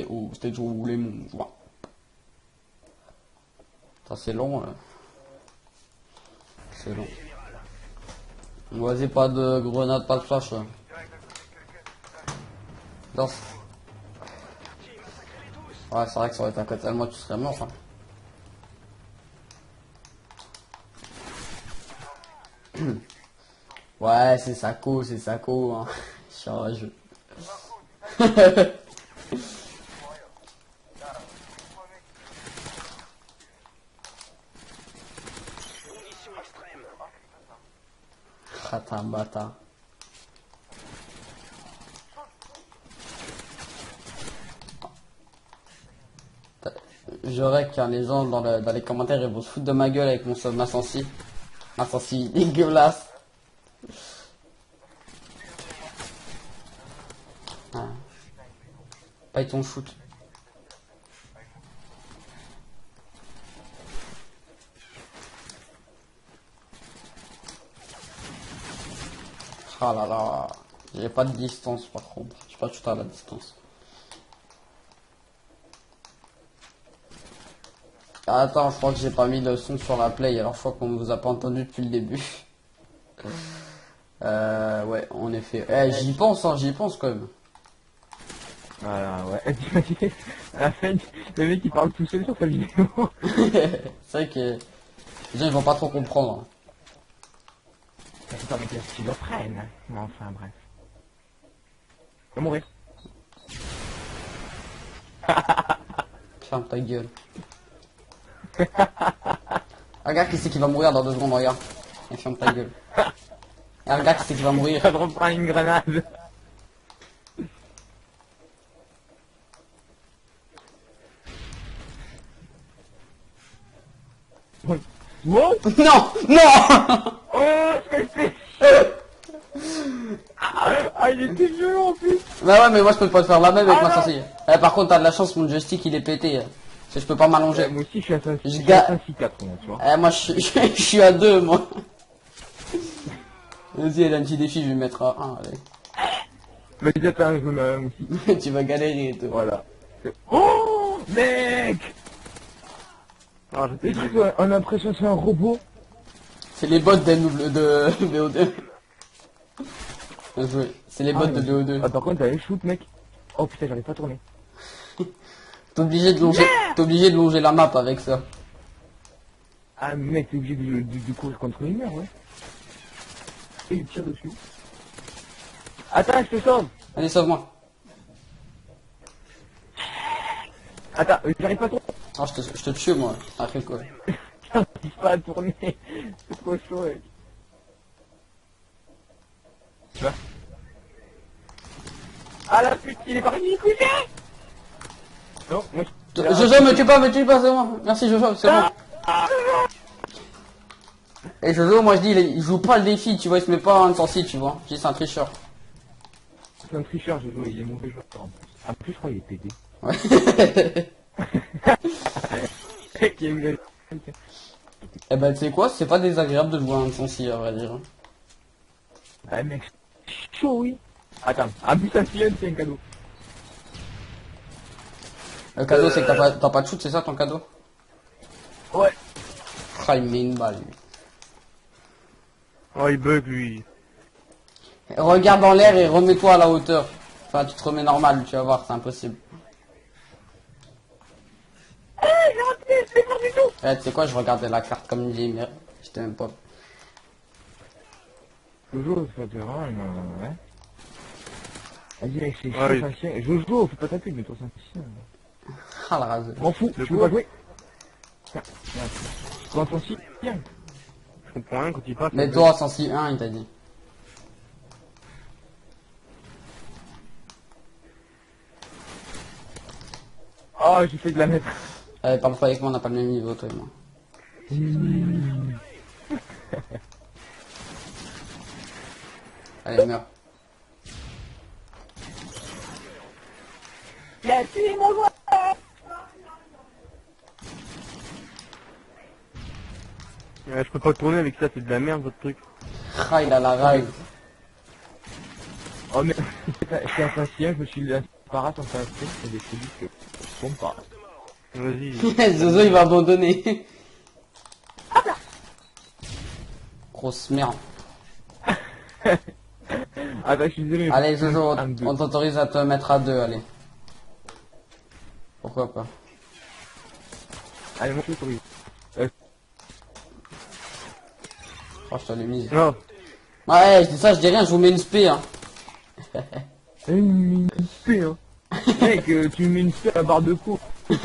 c'était toujours où vous voulez mon joueur. Ça c'est long. C'est long. Vas-y, pas de grenade, pas de flash. Danse. Ouais, c'est vrai que ça aurait été à côté de moi, tu serais mort. Hein. Ouais, c'est Sako, hein. Je suis rageux. Ah, t'es un bâtard. J'aurais qu'il y a les gens dans les commentaires, ils vont se foutre de ma gueule avec mon sub Massensi. Massensi dégueulasse. Ah. Paye ton shoot. Ah là là. J'ai pas de distance par contre. Je sais pas tout à la distance. Ah, attends, je crois que j'ai pas mis le son sur la play, alors je crois qu'on vous a pas entendu depuis le début. Ouais, en effet. Eh, j'y pense, hein, j'y pense quand même. Voilà, ouais. À la fin, le mec il parle tout seul sur sa vidéo. C'est vrai que les gens ils vont pas trop comprendre. Hein. C'est pas avec la schizophrène. Mais enfin, bref. Je vais mourir. Ferme ta gueule. Regarde qui c'est qui va mourir dans 2 secondes, regarde. Et ferme ta gueule. Et regarde qui c'est qui va mourir. Je reprends une grenade. Wow. Non, non. Oh, ce que c'est. Ah, il était violent en plus. Bah ouais, mais moi je peux pas te faire la même avec ma non. sorcière. Eh, par contre, t'as de la chance, mon joystick il est pété. Je peux pas m'allonger. Moi aussi je suis à 5 Je 4 tu vois. Eh, moi je suis à 2, moi. Vas-y, elle a un petit défi, je vais mettre à 1, allez. Mais déjà t'as un jeu même aussi. Tu vas galérer et tout. Voilà. Oh, mec. Ah, les trucs, on a l'impression que c'est un robot. C'est les bots de BO2. Bien joué. C'est les bots de BO2. Ah, par contre, t'as les shoot, mec. Oh putain, j'arrive pas à tourner. T'es obligé de longer la map avec ça. Ah, mec, t'es obligé de courir contre une mer, ouais. Et il tire dessus. Attends, je te sauve. Allez, sauve-moi. Attends, j'arrive pas à tourner. Ah, je te tue, moi. Après quoi. J'arrive pas à tourner. C'est trop chaud, mec. Tu vois? Ah la pute, il est parti du coucher. Non, moi Jojo, me tue pas, c'est moi. Merci Jojo, c'est bon. Et Jojo, moi je dis, il joue pas le défi, tu vois, il se met pas en sorcier, tu vois. Je dis, c'est un tricheur. c'est un tricheur, je vois, il est mauvais joueur. En plus, je crois qu'il est pédé. Ouais. Qui est une Eh ben, tu sais quoi, c'est pas désagréable de jouer un sorcier, à vrai dire. Ah mec, chaud oui. Attends, en plus un silence c'est un cadeau. Le cadeau, c'est que t'as pas de shoot, c'est ça ton cadeau? Ouais. Ah, il met une balle, lui. Oh il bug lui. Regarde dans l'air et remets-toi à la hauteur. Enfin, tu te remets normal, tu vas voir, c'est impossible. Ah j'ai raté, c'est pas du tout. Eh, tu sais quoi, je regardais la carte comme dit, mais j'étais même pas. Jojo, ça te rend, ouais. Vas-y mec, c'est chaud, ça chien. Jojo, fais pas ta pub, mais toi c'est un chien. Ah, la rase. M'en fous, je peux pas jouer. Tiens, quand on s'y tient. Je comprends rien quand il passe. Mais toi, 106-1, il t'a dit. Oh, j'ai fait de la mettre. Parle pas avec moi, on n'a pas le même niveau, toi et moi. Allez, meurs. Il a tué mon joueur. Je peux pas tourner avec ça, c'est de la merde votre truc. Ah, il a la rage. Oh mais, c'est un patient, je me suis Paras on fait un sprint, et des crédits que bon pas. Vas-y. Zozo il va abandonner. Grosse merde. Ah bah je suis désolé. Allez Jojo, Un, deux. on t'autorise à te mettre à 2, allez. Pourquoi pas. Allez, mon truc, oui. Oh, je te l'ai mise. Non. Ouais, je dis ça, je dis rien, je vous mets une spé, hein. Une spé, hein. Mec, tu me mets une spé à la barre de cours.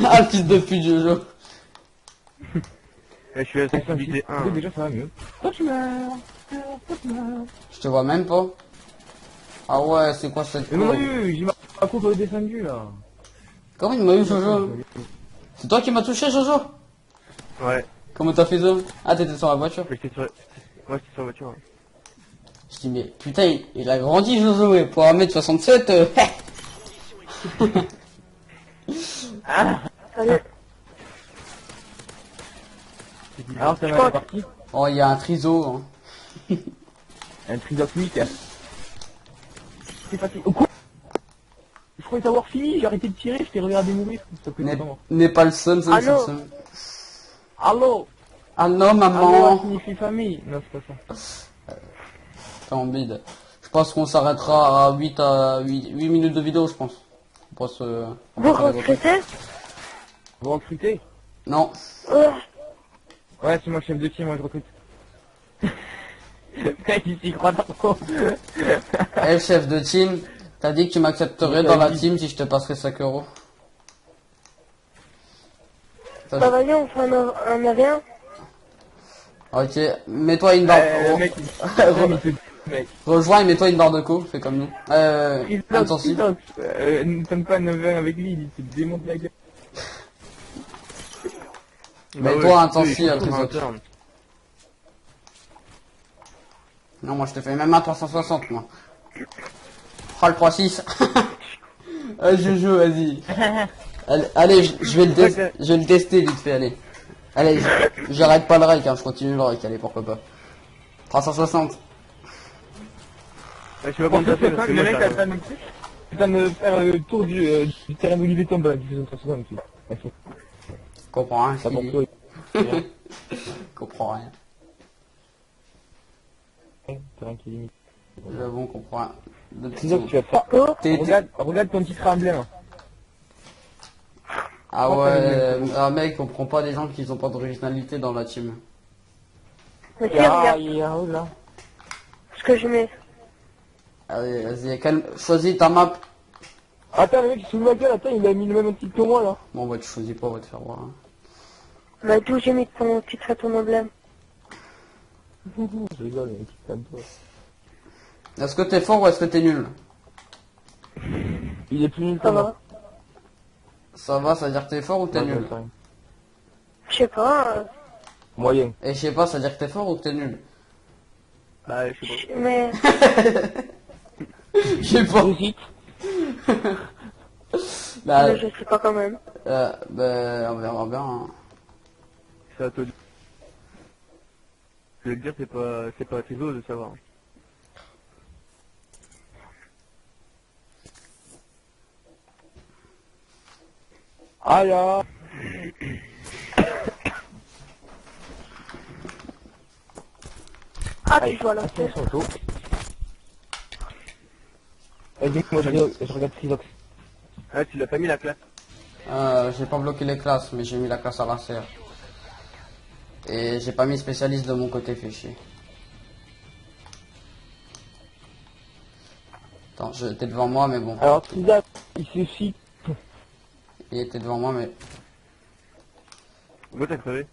Ah, fils de pute, Jojo. Je suis à la sensibilité 1. Déjà ça va mieux. Toi tu meurs. Je te vois même pas. Ah ouais, c'est quoi cette Mais non, courbe? j'ai ma courbe descendue là. Comment il m'a eu, Jojo? C'est toi qui m'as touché, Jojo? Ouais. Comment t'as fait ça? Ah, t'étais sur la voiture. J'étais sur... Moi, j'étais sur la voiture. Ouais. Je dis, mais putain, il a grandi, Jojo, et pour 1m67, Salut. Alors ça va la partie. Oh, il y a un triso, hein. Un trisoc 8. C'est fatigué. Oh, quoi? Je croyais t'avoir fini, j'ai arrêté de tirer, je t'ai regardé mourir. Ça fait longtemps. N'est pas le son, c'est Allô? le son. Allô? Ah non, Allô, maman. ça signifie famille. Non, c'est pas ça. T'es en bide. Je pense qu'on s'arrêtera à 8 minutes de vidéo, je pense. On pourra se... on Vous pourra faire des reprises. recrutez? Vous recrutez? Non. Ouais, c'est moi chef de team, moi je recrute. Mec, il s'y croit trop. Eh, chef de team, t'as dit que tu m'accepterais dans la team si je te passerais 5 euros. Ça, Bah vas-y, on fait un avion. Ok, mets-toi une barre. Mec, il fait... Mec. Rejoins et mets-toi une barre de coups, fais comme nous. Intensif. Ne tombe pas 9-1 avec lui, il te démonte la gueule. Mais Bah toi, ouais, intensif, il faut avec les faire un autres. turn. Non, moi je te fais même un 360, moi. Oh, le 3-6. Ah, Jojo, vas-y. Allez, je vais le tester vite fait, allez. Allez, j'arrête pas le rec, hein, je continue le rec, allez, pourquoi pas. 360. Ouais, je vais pas me taper parce que Le moi, mec j'arrive. est en train de faire le tour du terrain d'Olivier Tomba, qui fait son 360 aussi. Je comprends rien. Ça pour toi. Je comprends rien. Terrain qui est limite. J'avoue, on comprend rien. Le C'est ça que petit- tu vas faire. Oh, Regarde ton titre emblème. Ah ouais, un mec, on prend pas des gens qui ont pas d'originalité dans la team. mais si, regarde il y a là. ce que je mets. Allez, vas-y, choisis ta map. Attends, le mec, il se fout de ma gueule, attends, il a mis le même titre que moi là. Bon, bah, tu choisis pas, on va te faire voir. Hein. Bah d'où j'ai mis ton titre et ton emblème. Je rigole, mec, calme-toi. Est-ce que t'es fort ou est-ce que t'es nul? Il est plus nul que Ça moi. va. Ça va, ça veut dire que t'es fort ou t'es Non, nul? j'en sais rien. Je sais pas. Moyen. Et je sais pas, ça veut dire que t'es fort ou que t'es nul? Bah, je sais pas. Mais Je sais pas. Bah, je sais pas quand même. bah, on verra bien. Hein. C'est à toi de... Je veux dire, c'est pas à tes os de savoir. Ah là. Ah, tu joues à la Ils sont chauds. Vas-y, moi je regarde Trivox. Ah, tu l'as pas mis la classe. J'ai pas bloqué les classes, mais j'ai mis la classe à la serre. Et j'ai pas mis spécialiste de mon côté, fait chier. Attends, t'es devant moi, mais bon. Alors Trivox, il suffit. Il était devant moi, mais Pourquoi t'as crevé?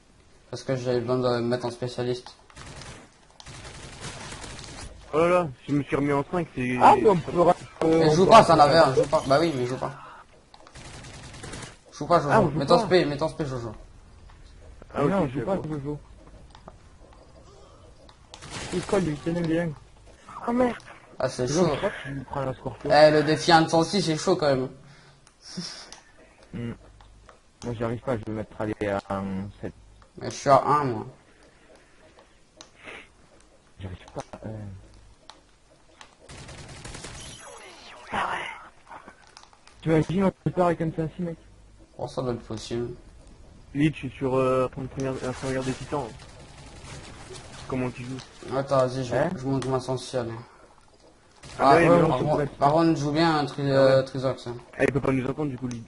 parce que j'avais besoin de me mettre en spécialiste. Oh là là, je me suis remis en 5, c'est... Ah, mais on peut... Mais joue pas, ça en avait un, joue pas. Bah oui, mais joue pas. Joue pas, Jojo. Ah, on joue mets ton pas. spé, mets ton spé, Jojo. Ah, ok, non, je je sais joue pas, pas. je joue. Il colle du 8ème bien. Oh merde. Ah, c'est Je chaud. crois que tu prends la Scorpio. Eh, le défi 106, c'est chaud quand même. Moi j'y arrive pas, je vais mettre aller à un 7. Mais je suis à 1, moi. J'arrive pas. Ah ouais. Tu imagines, on peut pas comme ça ainsi, mec. Oh, ça doit être possible. Lit, je suis sur un premier guerre des titans. Comment tu joues? Attends, vas-y, Hein je monte ma sensible. Ah, ouais, mais non, Par contre, je joue bien un Trizox. Hein. Ah, il peut pas nous entendre du coup, Lit.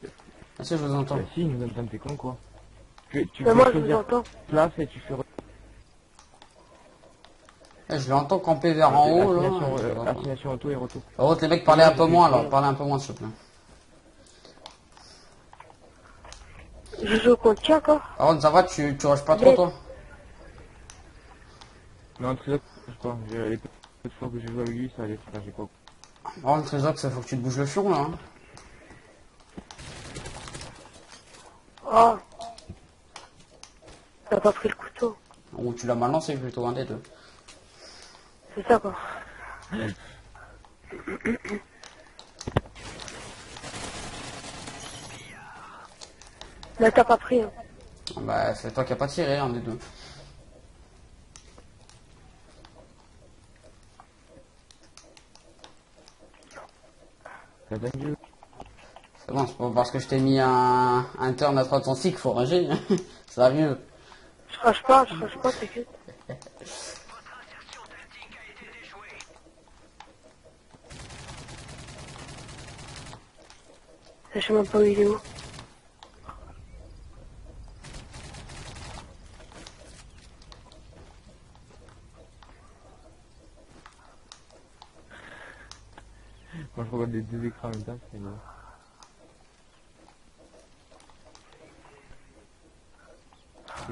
Ah si, je vous entends. Bah si, nous sommes t'es con, quoi. Tu Mais peux moi, je vous choisir entends. place et tu fais Eh, je l'entends camper vers en haut, là. Assimilation auto et retour. Par contre, les mecs, parlez un peu moins, alors. Parlez un peu moins, s'il te plaît. Je joue contre qui encore? Par contre, ça va, tu rushes pas trop, toi? Non, très bien, je sais pas. Les peu de fois que j'ai joué avec lui, ça allait, ça j'ai pas. Par contre, Trizox, il faut que tu te bouges le fion, là. Hein. Oh. T'as pas pris le couteau. Ou tu l'as mal lancé, plutôt, un des deux. C'est ça, quoi. Mais t'as pas pris. Hein. Bah, c'est toi qui as pas tiré, un des deux. Ça donne Dieu. C'est bon, c'est pas parce que je t'ai mis un turn à 306 qu'il faut rager. Ça va mieux. Je rage pas, t'inquiète. Je sais même pas où il est où. Moi je regarde les deux écrans en même temps, c'est bon.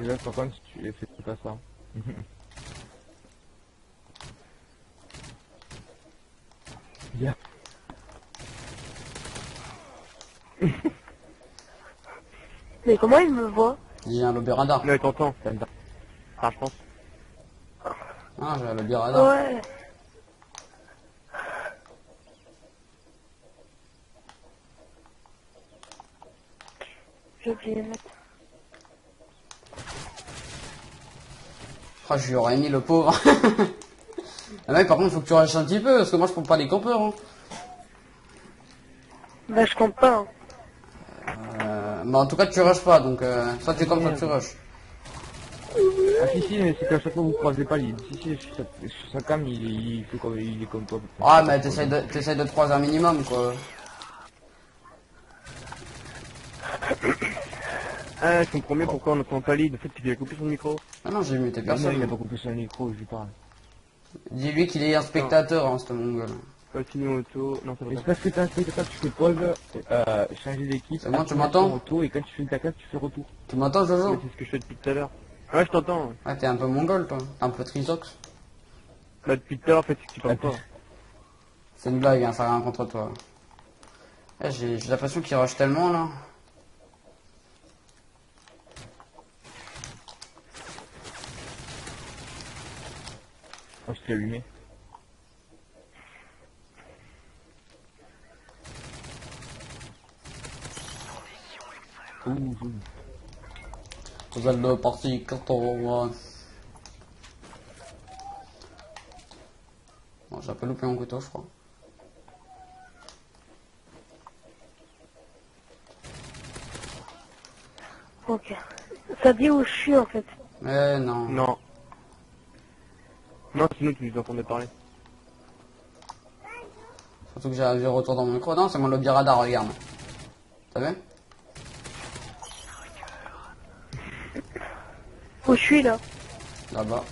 Et là par contre tu fais pas ça. Bien. Mais comment il me voit? J'ai un lobby radar. Là, il t'entend. Ça me Ah, je pense. Ah, j'ai un lobby radar. Ouais. J'ai oublié de mettre. Oh, je lui aurais mis le pauvre. Ah mec, par contre, faut que tu rages un petit peu, parce que moi, je prends pas les campeurs. Hein. Bah je compte pas. Hein. Mais en tout cas, tu rushes pas, donc soit tu comme, soit tu rushes. Ah si, mais c'est qu'à chaque fois vous croisez pas l'île. Si, sa cam il fait comme, il est comme toi. Ah, mais t'essayes de te croiser un minimum, quoi. Ah, je comprends mieux pourquoi on n'entend pas Lit. En fait, il a coupé son micro. Ah non, j'ai muté Non, il a personne. pas coupé son micro, je lui parle. Dis-lui qu'il est un spectateur, hein, ce mongol. Continue auto. Non, ça va Mais pas. c'est parce que t'as un spectateur, tu fais pause, changer d'équipe, C'est bon, tu activation m'entends retour, et quand tu fais ta case, tu fais retour. Tu m'entends, Ouais, Jojo? c'est ce que je fais depuis tout à l'heure. Ouais, je t'entends. Ah, t'es un peu mongol, toi. T'es un peu trisox. Bah, depuis tout à l'heure, en fait, c'est que tu parles pas. C'est une blague, hein, ça n'a rien contre toi. Eh, j'ai l'impression qu'il rush tellement, là. Oh, je t'ai allumé. Ouh, ouh. Vous êtes le parti 14. Bon, j'ai un peu loupé mon couteau, je crois. Ok. Ça dit où je suis en fait. Eh non. Non. Non, sinon tu nous entendais parler. Surtout que j'ai retour dans mon micro. Non, c'est mon lobby radar, regarde. T'as vu? Où je suis là. Là-bas.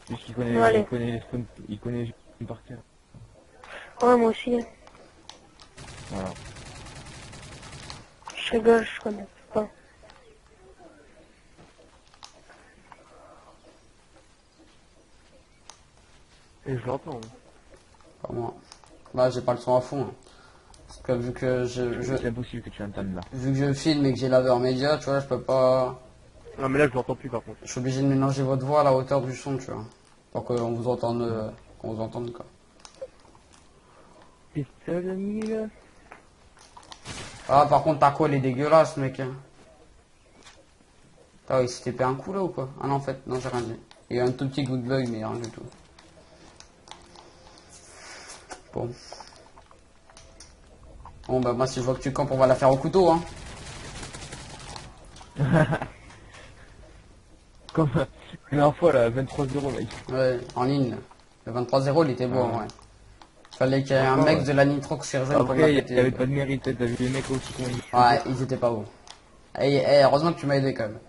Puisqu'il connaît, Allez. il connaît les spawns, il connaît les spawns par cœur. Ouais, moi aussi. Hein. Voilà. Je rigole, je connais pas. Et je l'entends. Pas moi. Là, j'ai pas le son à fond. Hein. Parce que vu que C'est impossible que tu entendes là. vu que je filme et que j'ai laveur média, tu vois, je peux pas. Non, mais là, je l'entends plus par contre. Je suis obligé de mélanger votre voix à la hauteur du son, tu vois. Pour qu'on vous entende, qu'on vous entende, quoi. T'es seul, ami, là? Ah, par contre, ta elle est dégueulasse, mec. Hein. Putain, il s'est tapé un coup là ou quoi? Ah non, en fait, non, j'ai rien dit. Il y a un tout petit coup de bug, mais rien du tout. Bon. Bon bah moi si je vois que tu campes, on va la faire au couteau hein. Comme la dernière fois, là, 23 euros, mec. Ouais, en ligne. Le 23-0 il était beau Ah. ouais. Fallait qu'il y ait un Encore, mec ouais. de la Nitrox qui rejoigne pour me la Après, il n'y péter. avait pas de mérite, t'as vu les mecs aussi comment ils Ouais, ils étaient pas beaux. Heureusement que tu m'as aidé quand même.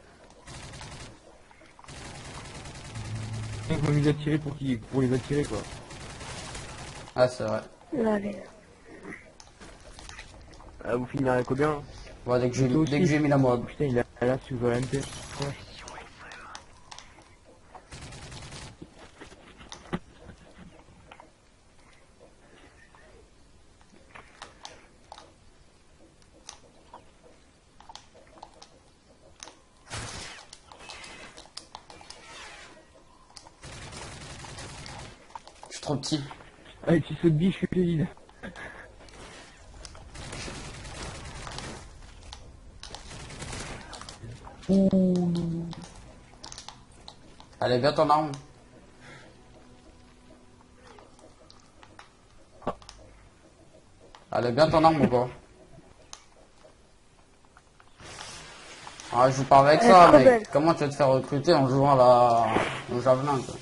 ils vont nous attirer pour les attirer, quoi. Ah c'est vrai. Allez. Vous finirez combien? Bon, dès que Toi aussi. j'ai mis la mob. Putain, il a là sur le MP. Ouais. Je suis trop petit. Avec si saut de biche, je suis vide. Allez, bien ton arme. Allez, bien ton arme ou quoi? Ah, je joue pas avec Elle est ça, trop mec. belle. Comment tu vas te faire recruter en jouant au javelin, quoi?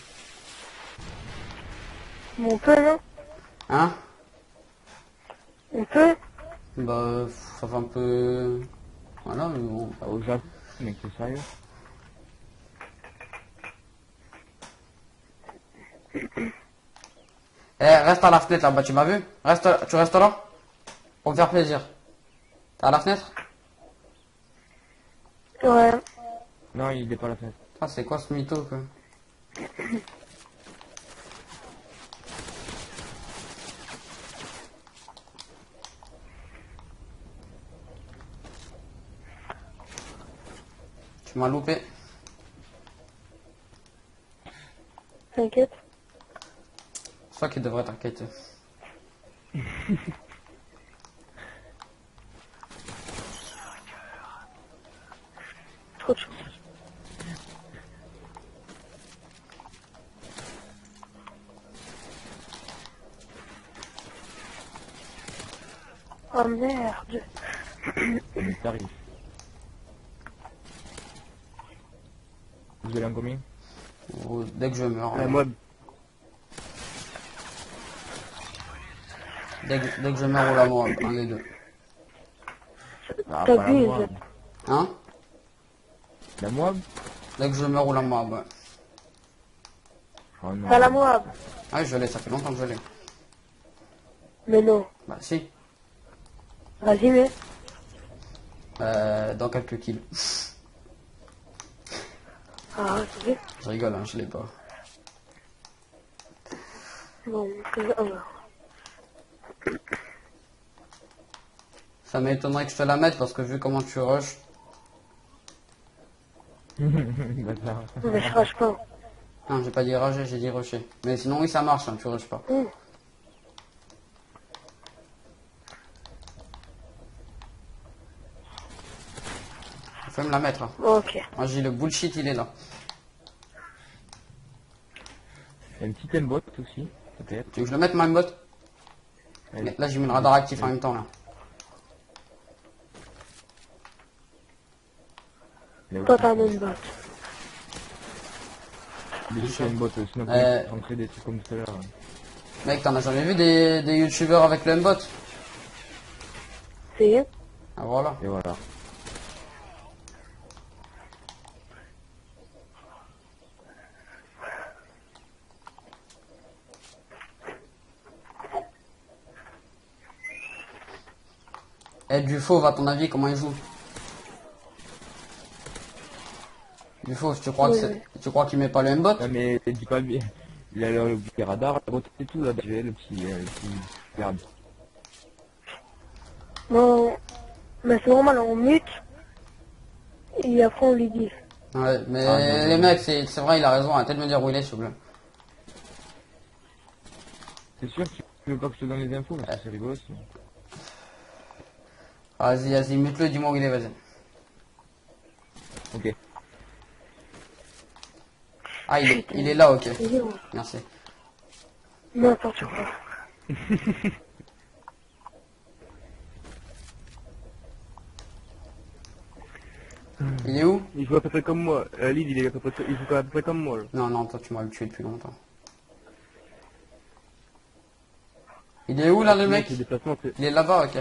Bon, on peut, non? Hein? On peut? Bah, ça fait un peu... Voilà, mais bon. Ah, au Japon, mec, c'est sérieux. Reste à la fenêtre là-bas, tu m'as vu? Tu restes là? Pour me faire plaisir. T'es à la fenêtre? Ouais. Non, il est pas à la fenêtre. Ah, c'est quoi ce mytho, quoi? Tu m'as loupé. T'inquiète. C'est toi qui devrais t'inquiéter. Trop de chance. Oh merde. Il t'arrive. Vous allez en combien? Dès que je meurs. Moi, Dès que je meurs ou la mort, un des deux. Ah, T'as pas la vu, moab. Hein? La moab? Dès que je meurs ou la mort, ouais. Oh non. T'as la Moab. Ah, je l'ai, ça fait longtemps que je l'ai. Mais non. Bah, si. Vas-y, mais. Dans quelques kills. Ah, c'est vrai. Je rigole, hein, je l'ai pas. Bon, Ça m'étonnerait que je te la mette parce que vu comment tu rushes. Bâtard. mais je rage pas. Non, j'ai pas dit rager, j'ai dit rusher. Mais sinon, oui, ça marche, hein, tu rushes pas. Faut me la mettre, hein. Ok. Moi, j'ai le bullshit, il est là. Il y a une petite aimbot aussi, peut-être. Tu veux que je le mette, ma bot? Allez. Là, j'ai mis le radar actif en même temps, là. Là Toi, aussi. t'as même bot. Des petites aimbot, sinon Euh. on crée des trucs comme tout à l'heure. Mec, t'en as jamais vu des youtubeurs avec le mbot? C'est Ah, voilà. Et voilà. Et du fauve, à ton avis, comment il joue? Du fauve, tu crois que Oui, tu crois qu'il met pas le mbot? Non mais dis pas bien. Il a le petit radar, la botte et tout là, le petit garde. Non. Mais c'est normal, on mute. Et après, on lui dit. Ouais, mais Ah, non, les non. mecs, c'est vrai, il a raison, arrêtez de me dire où il est, s'il vous plaît. C'est sûr que tu veux pas que je te donne les infos, parce que c'est rigolo aussi. Vas-y, mute-le, dis-moi où il est, vas-y. Ok. Ah, il est là, ok. Il est où? Merci. N'importe quoi. Il est où? Il joue à peu près comme moi. Lille, il est à peu près, il joue à peu près comme moi. Là. Non, non, toi tu m'as tué depuis longtemps. Il est où là le mec? Les déplacements, c'est... Il est là-bas, ok.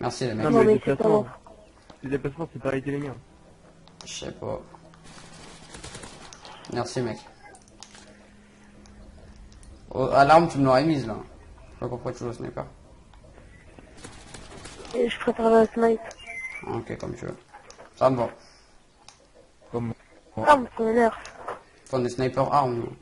Merci les mecs. Non, Non, mais mais c'est pas les déplacements, c'est pas arrêté les miens. Je sais pas. Merci mec. Oh, à l'arme tu me l'aurais mise là. Je sais pas pourquoi tu joues au sniper. Et je préfère la snipe. Ok, comme tu veux. Ça me va. Comme... Ah, mais ça m'énerve. Enfin, des snipers armes. nous.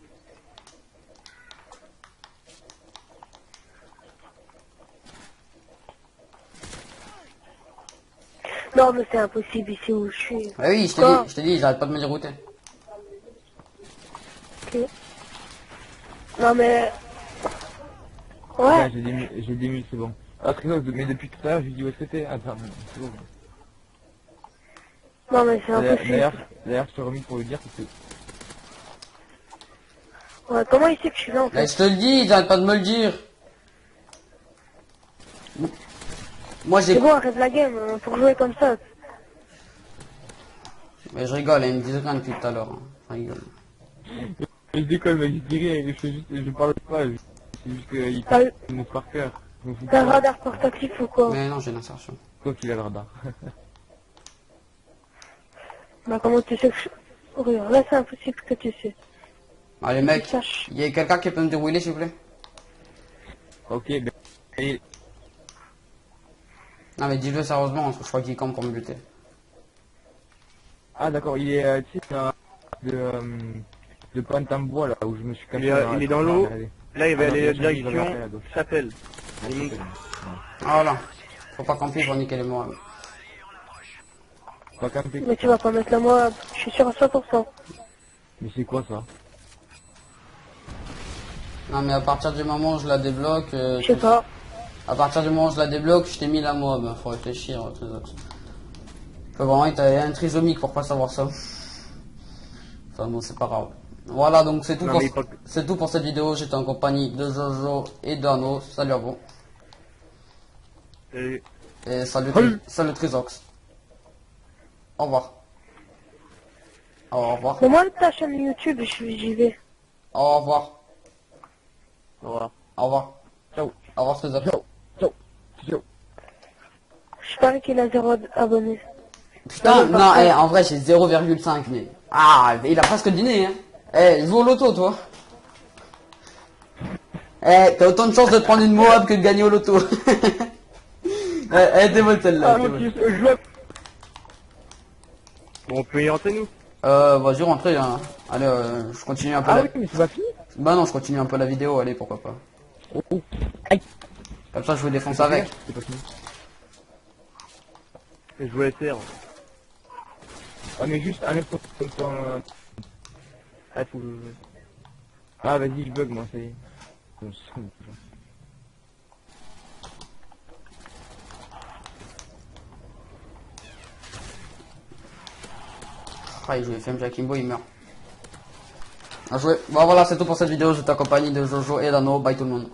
Non, mais c'est impossible ici où je suis. Ah oui, Quoi je t'ai dit, j'arrête pas de me dérouter. Ok. Non, mais... Ouais, Ouais. j'ai des mille, c'est bon. Ah, Trisox, mais depuis tout à l'heure, je lui dis où est-ce que t'es? Attends, c'est bon. Non, mais c'est impossible. D'ailleurs, je t'ai remis pour lui dire que c'est... Ouais, comment il sait que je suis là, en Mais fait? je te le dis, j'arrête pas de me le dire. Moi j'ai... C'est bon, arrête la game, pour jouer comme ça. Mais je rigole, ils me disent rien depuis tout à l'heure. Hein. Je rigole. Je décolle, mec, je dis rien, je parle pas, c'est juste qu'il T'as me par cœur. Je me fous t'as un pas. radar portatif ou quoi? Mais non, j'ai l'insertion. Quoi qu'il a le radar. Bah, comment tu sais que je... Regarde, là, c'est impossible que tu sais. Allez mec, Tu saches. il y a quelqu'un qui peut me dérouler s'il vous plaît? Ok, ben... Et... Non mais dis-le sérieusement, parce que je crois qu'il campe pour me buter. Ah d'accord, il est, tu sais, de Pointe-en-Bois, là, où je me suis caché. Il est dans l'eau. Regardez. Là, il va Ah non, aller il va vers la direction gauche. Chapelle. Ah, Il monte. Ah voilà. Faut pas camper pour niquer les mots. Pas camper. Mais tu vas pas mettre la moi, je suis sûr à 100%. Mais c'est quoi ça? Non mais à partir du moment où je la débloque... Je sais pas. À partir du moment où je la débloque, je t'ai mis la mob. Faut réfléchir, Trisox. Faut vraiment être un trisomique pour pas savoir ça. Enfin bon, c'est pas grave. Voilà, donc c'est tout, Non, pour... mais pas- c'est tout pour cette vidéo. J'étais en compagnie de Jojo et d'Arnaud. Salut à vous. Et Et salut, salut Trisox. Au revoir. Au revoir. Mais moi, ta chaîne YouTube, j'y vais. Au revoir. au revoir. Au revoir. Ciao. Au revoir Trisox. Ciao. Ciao. Ciao. Je parie qu'il a 0 abonnés. Putain, Ouais, non, parfait. en vrai j'ai 0,5 mais... Ah, il a presque dîné, hein. Joue au loto, toi. T'as autant de chances de prendre une Moab que de gagner au loto. T'es bonne celle-là. Ah t'es non, bonne. je vois. Bon, on peut y rentrer, nous? Vas-y, rentrez, hein. Allez, je continue un peu Ah la... oui, mais c'est pas fini. Bah non, je continue un peu la vidéo, allez, pourquoi pas. Oh, oh. Aïe. Comme ça, je vous défonce avec. C'est pas fini. Et je voulais faire. Ah mais juste un instant. Ah, faut que Ah vas-y, je bug moi, ça y est. On se fout, genre. Ah, je vais faire Jakimbo, il meurt. À jouer. Bon voilà, c'est tout pour cette vidéo. J'étais en compagnie de Jojo et d'Ano. Bye tout le monde.